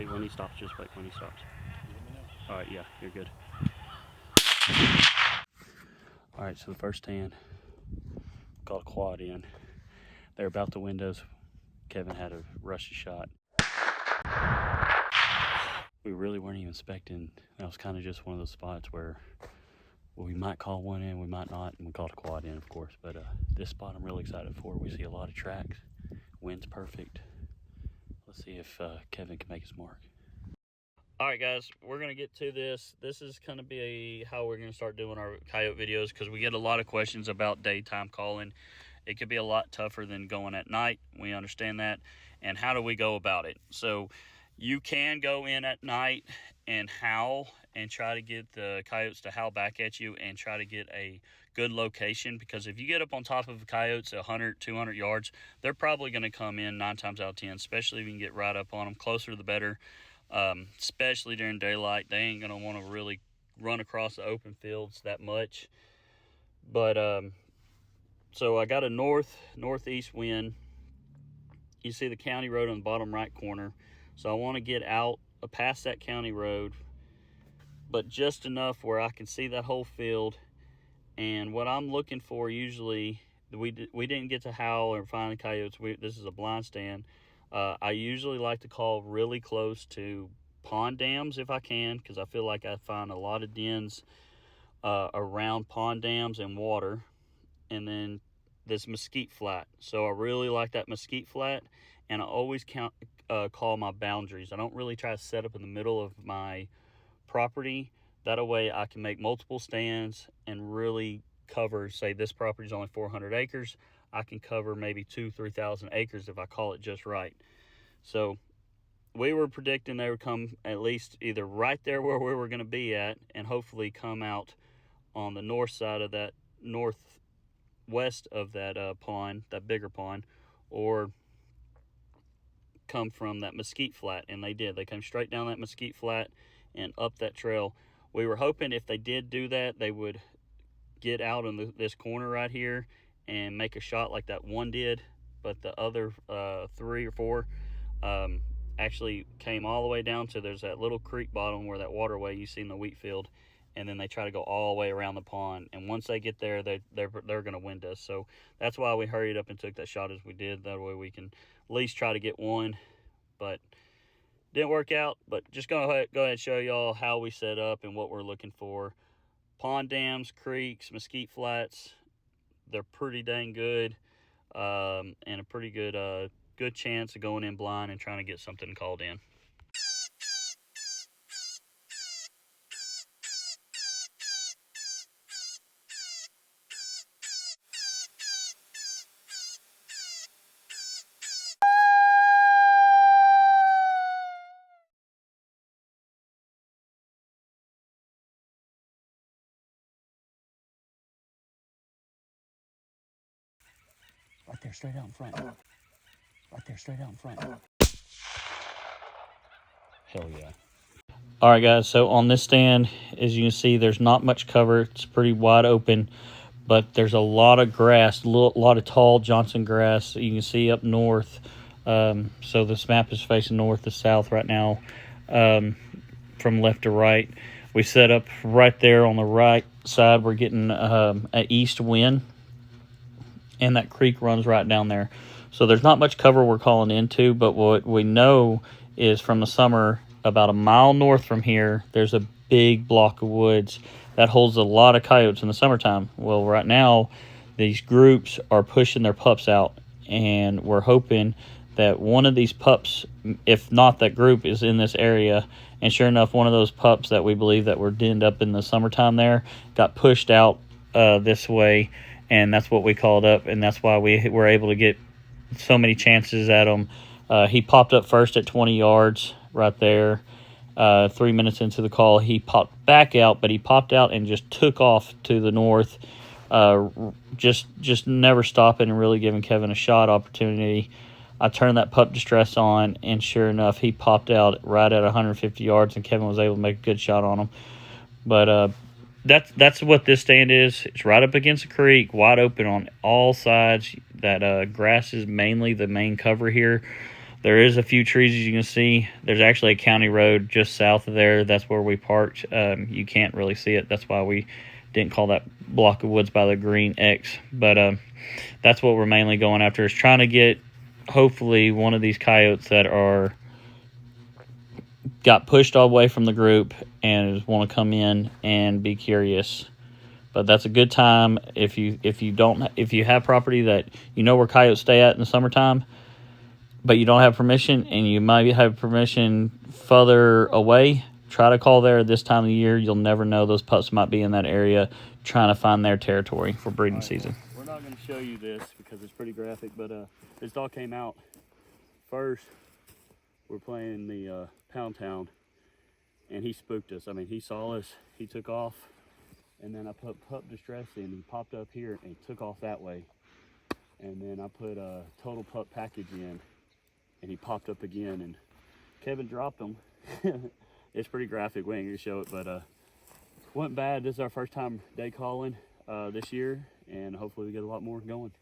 wait when he stops. Just wait when he stops. All right, yeah, you're good. All right, so the first stand got a quad in. They're about the windows. Kevin had a rushy shot. We really weren't even expecting. That was kind of just one of those spots where we might call one in, we might not, and we called a quad in, of course. But this spot I'm really excited for. We see a lot of tracks. Wind's perfect. Let's see if Kevin can make his mark. All right, guys, we're going to get to this. This is going to be how we're going to start doing our coyote videos, because we get a lot of questions about daytime calling. It could be a lot tougher than going at night. We understand that. And how do we go about it? So you can go in at night and howl and try to get the coyotes to howl back at you and try to get a good location, because if you get up on top of the coyotes 100, 200 yards, they're probably going to come in 9 times out of 10, especially if you can get right up on them. Closer the better. Especially during daylight, they ain't gonna want to really run across the open fields that much. But so I got a northeast wind. You see the county road on the bottom right corner, so I want to get out past that county road, but just enough where I can see that whole field. And what I'm looking for, usually we didn't get to howl or find the coyotes. This is a blind stand. I usually like to call really close to pond dams if I can, because I feel like I find a lot of dens around pond dams and water. And then this mesquite flat. So I really like that mesquite flat, and I always call my boundaries. I don't really try to set up in the middle of my property. That way I can make multiple stands and really cover, say this property is only 400 acres. I can cover maybe 2,000-3,000 acres if I call it just right. So we were predicting they would come at least either right there where we were going to be at, and hopefully come out on the north side of that, northwest of that pond, that bigger pond, or come from that mesquite flat. And they did. They came straight down that mesquite flat and up that trail. We were hoping if they did do that, they would get out in this corner right here and make a shot like that one did, but the other 3 or 4 actually came all the way down to, there's that little creek bottom where that waterway you see in the wheat field, and then they try to go all the way around the pond, and once they get there, they're going to wind us. So that's why we hurried up and took that shot as we did. That way we can at least try to get one, but didn't work out. But just go ahead and show y'all how we set up and what we're looking for. Pond dams, creeks, mesquite flats, they're pretty dang good, and a pretty good chance of going in blind and trying to get something called in. Right there, straight out in front. Right there, straight out in front. Hell yeah. All right, guys, so on this stand, as you can see, there's not much cover. It's pretty wide open, but there's a lot of grass, a lot of tall Johnson grass you can see up north. So this map is facing north to south right now, from left to right. We set up right there on the right side. We're getting an east wind, and that creek runs right down there. So there's not much cover we're calling into, but what we know is from the summer, about a mile north from here, there's a big block of woods that holds a lot of coyotes in the summertime. Well, right now, these groups are pushing their pups out, and we're hoping that one of these pups, if not that group, is in this area. And sure enough, one of those pups that we believe that were denned up in the summertime there got pushed out this way, and that's what we called up, and that's why we were able to get so many chances at him. He popped up first at 20 yards right there. 3 minutes into the call, he popped back out, but he popped out and just took off to the north, just never stopping and really giving Kevin a shot opportunity. I turned that pup distress on, and sure enough, he popped out right at 150 yards, and Kevin was able to make a good shot on him. But that's what this stand is. It's right up against a creek, wide open on all sides. That grass is mainly the main cover here. There is a few trees, as you can see. There's actually a county road just south of there. That's where we parked. You can't really see it. That's why we didn't call that block of woods by the green X. But that's what we're mainly going after, is trying to get, hopefully, one of these coyotes that got pushed all the way from the group and want to come in and be curious. But that's a good time if you have property that you know where coyotes stay at in the summertime, but you don't have permission, and you might have permission further away. Try to call there this time of the year. You'll never know. Those pups might be in that area trying to find their territory for breeding season. We're not going to show you this because it's pretty graphic, but this dog came out first. We're playing the Pound Town, and he spooked us. I mean, he saw us, he took off, and then I put pup distress in. He popped up here and he took off that way, and then I put a total pup package in, and he popped up again, and Kevin dropped him. It's pretty graphic. We ain't gonna show it, but wasn't bad. This is our first time day calling this year, and hopefully we get a lot more going.